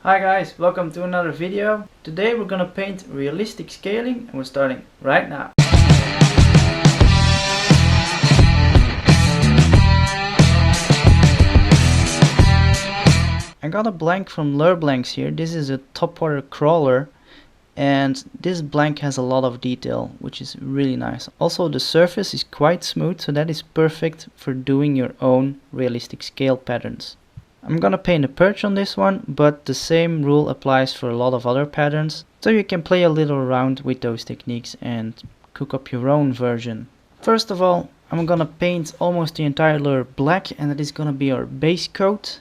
Hi guys, welcome to another video. Today we're gonna paint realistic scaling and we're starting right now. I got a blank from Lure Blanks here. This is a topwater crawler and this blank has a lot of detail, which is really nice. Also the surface is quite smooth, so that is perfect for doing your own realistic scale patterns. I'm gonna paint a perch on this one, but the same rule applies for a lot of other patterns, so you can play a little around with those techniques and cook up your own version. First of all, I'm gonna paint almost the entire lure black, and that is gonna be our base coat.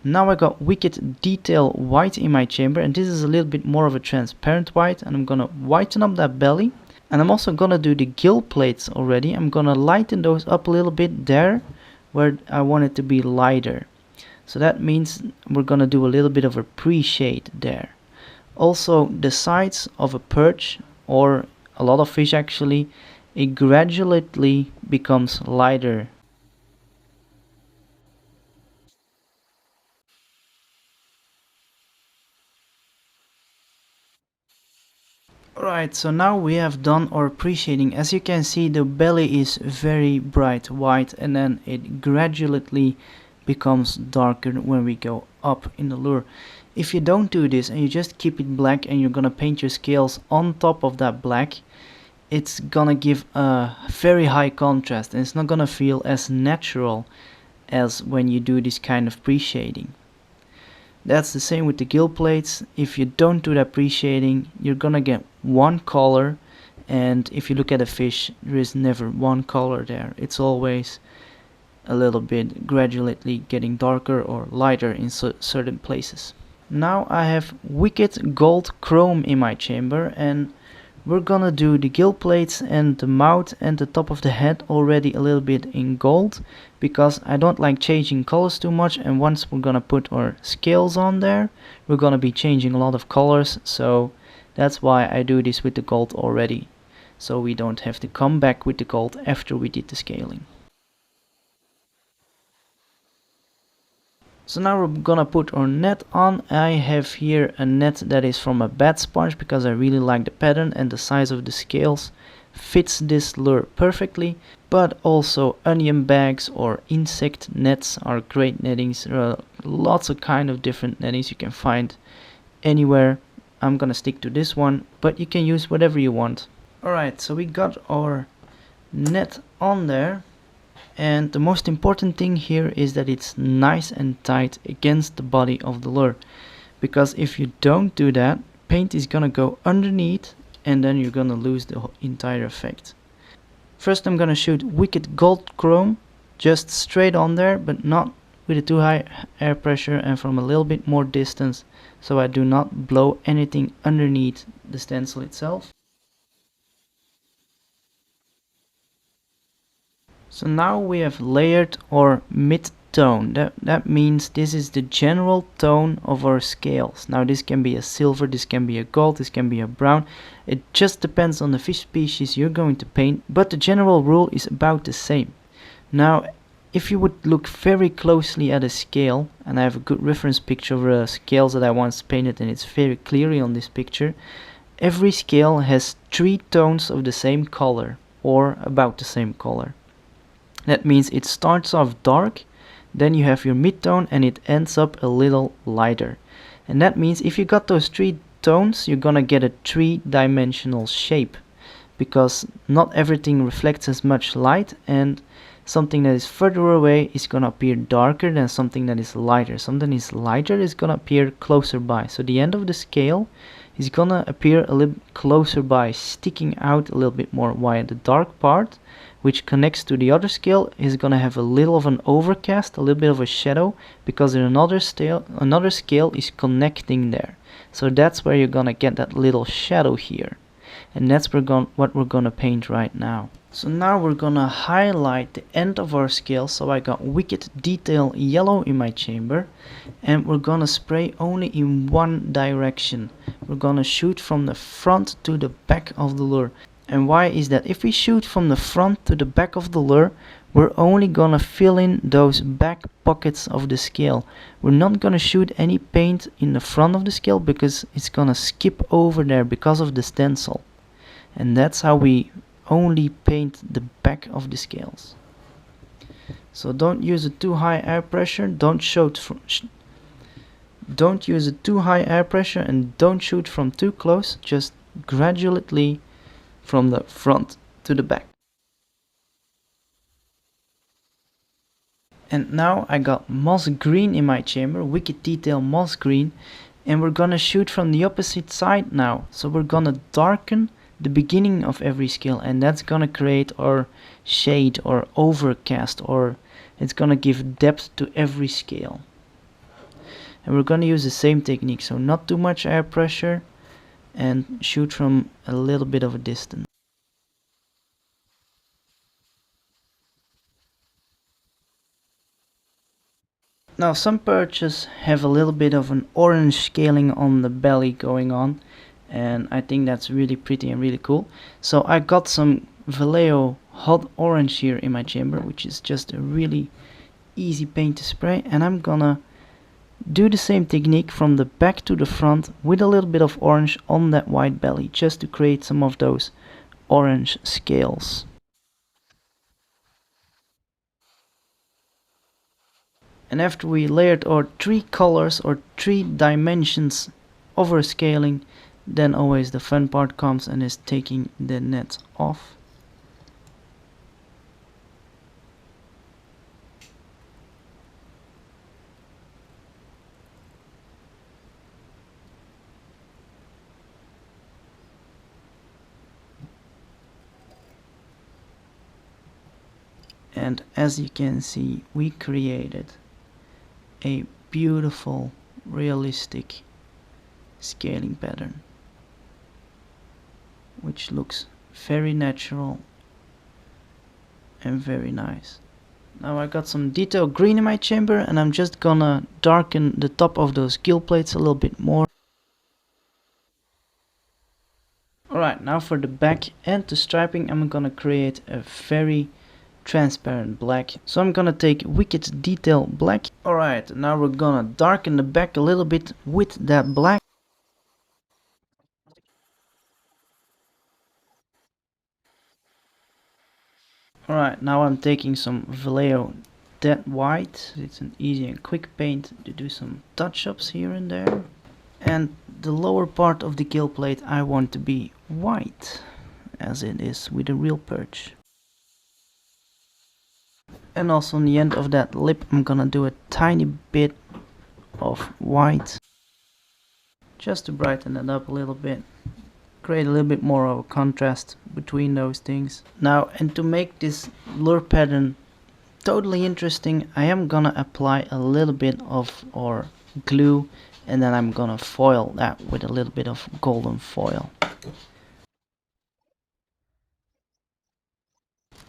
Now I got Wicked Detail White in my chamber, and this is a little bit more of a transparent white, and I'm gonna whiten up that belly. And I'm also gonna do the gill plates already. I'm gonna lighten those up a little bit there where I want it to be lighter. So that means we're gonna do a little bit of a pre-shade there. Also the sides of a perch, or a lot of fish actually, it gradually becomes lighter. Alright, so now we have done our pre-shading. As you can see, the belly is very bright white and then it gradually becomes darker when we go up in the lure. If you don't do this and you just keep it black and you're gonna paint your scales on top of that black, it's gonna give a very high contrast and it's not gonna feel as natural as when you do this kind of pre-shading. That's the same with the gill plates. If you don't do that pre-shading, you're gonna get one color, and if you look at a fish, there is never one color there. It's always a little bit gradually getting darker or lighter in certain places. Now I have Wicked Gold Chrome in my chamber, and we're gonna do the gill plates and the mouth and the top of the head already a little bit in gold, because I don't like changing colors too much, and once we're gonna put our scales on there, we're gonna be changing a lot of colors, so that's why I do this with the gold already, so we don't have to come back with the gold after we did the scaling. So now we're gonna put our net on. I have here a net that is from a bat sponge because I really like the pattern and the size of the scales fits this lure perfectly. But also onion bags or insect nets are great nettings. There are lots of kind of different nettings you can find anywhere. I'm gonna stick to this one, but you can use whatever you want. Alright, so we got our net on there. And the most important thing here is that it's nice and tight against the body of the lure, because if you don't do that, paint is gonna go underneath and then you're gonna lose the entire effect. First I'm gonna shoot Wicked Gold Chrome just straight on there, but not with a too high air pressure and from a little bit more distance, so I do not blow anything underneath the stencil itself. So now we have layered our mid-tone. That means this is the general tone of our scales. Now this can be a silver, this can be a gold, this can be a brown. It just depends on the fish species you're going to paint, but the general rule is about the same. Now if you would look very closely at a scale, and I have a good reference picture of scales that I once painted and it's very clearly on this picture, every scale has 3 tones of the same color or about the same color. That means it starts off dark, then you have your mid-tone and it ends up a little lighter. And that means if you got those 3 tones, you're gonna get a 3-dimensional shape, because not everything reflects as much light, and something that is further away is gonna appear darker than something that is lighter. Something that is lighter is gonna appear closer by. So the end of the scale is gonna appear a little closer by, sticking out a little bit more, while the dark part, which connects to the other scale, is gonna have a little of an overcast, a little bit of a shadow, because another scale is connecting there. So that's where you're gonna get that little shadow here, and that's what we're gonna paint right now. So now we're gonna highlight the end of our scale. So I got Wicked Detail Yellow in my chamber, and we're gonna spray only in one direction. We're gonna shoot from the front to the back of the lure. And why is that? If we shoot from the front to the back of the lure, we're only gonna fill in those back pockets of the scale. We're not gonna shoot any paint in the front of the scale because it's gonna skip over there because of the stencil. And that's how we only paint the back of the scales. So don't use a too high air pressure, don't use a too high air pressure, and don't shoot from too close, just gradually from the front to the back. And now I got moss green in my chamber, wicked detail moss green, and we're gonna shoot from the opposite side now. So we're gonna darken the beginning of every scale, and that's gonna create our shade or overcast, or it's gonna give depth to every scale. And we're gonna use the same technique, so not too much air pressure and shoot from a little bit of a distance. Now some perches have a little bit of an orange scaling on the belly going on, and I think that's really pretty and really cool. So I got some Vallejo hot orange here in my chamber, which is just a really easy paint to spray, and I'm gonna do the same technique from the back to the front with a little bit of orange on that white belly, just to create some of those orange scales. And after we layered our 3 colors or 3 dimensions overscaling, then always the fun part comes and is taking the net off. And as you can see, we created a beautiful, realistic scaling pattern, which looks very natural and very nice. Now I got some detail green in my chamber, and I'm just gonna darken the top of those gill plates a little bit more. Alright, now for the back and the striping, I'm gonna create a very transparent black. So I'm gonna take wicked detail black. Alright, now we're gonna darken the back a little bit with that black. Alright, now I'm taking some Vallejo dead white. It's an easy and quick paint to do some touch-ups here and there. And the lower part of the gill plate I want to be white, as it is with a real perch. And also on the end of that lip I'm gonna do a tiny bit of white, just to brighten it up a little bit, create a little bit more of a contrast between those things. Now, and to make this lure pattern totally interesting, I am gonna apply a little bit of our glue, and then I'm gonna foil that with a little bit of golden foil.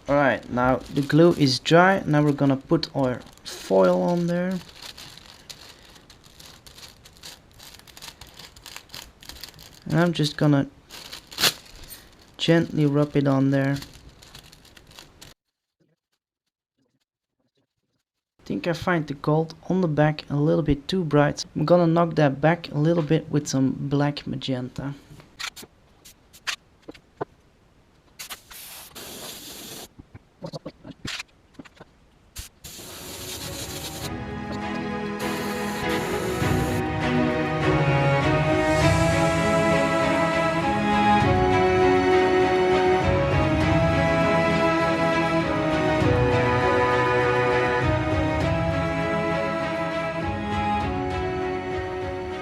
Alright, now the glue is dry. Now we're gonna put our foil on there. And I'm just gonna gently rub it on there. I think I find the gold on the back a little bit too bright. I'm gonna knock that back a little bit with some black magenta.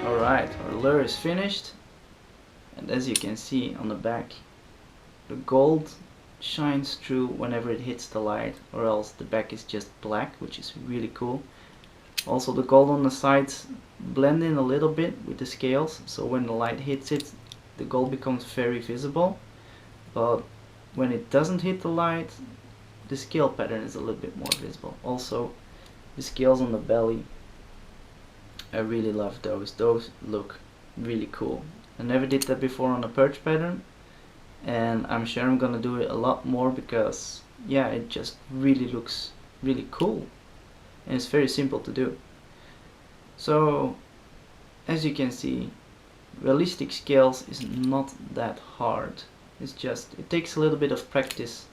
Alright, our lure is finished, and as you can see on the back, the gold shines through whenever it hits the light, or else the back is just black, which is really cool. Also the gold on the sides blend in a little bit with the scales, so when the light hits it, the gold becomes very visible, but when it doesn't hit the light, the scale pattern is a little bit more visible. Also the scales on the belly, I really love those. Those look really cool. I never did that before on a perch pattern, and I'm sure I'm gonna do it a lot more because yeah, it just really looks really cool and it's very simple to do. So as you can see, realistic scales is not that hard. It's just, it takes a little bit of practice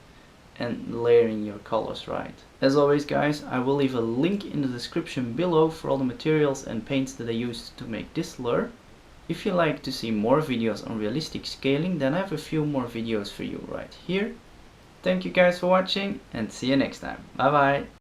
and layering your colors right. As always guys, I will leave a link in the description below for all the materials and paints that I used to make this lure. If you like to see more videos on realistic scaling, then I have a few more videos for you right here. Thank you guys for watching and see you next time. Bye bye.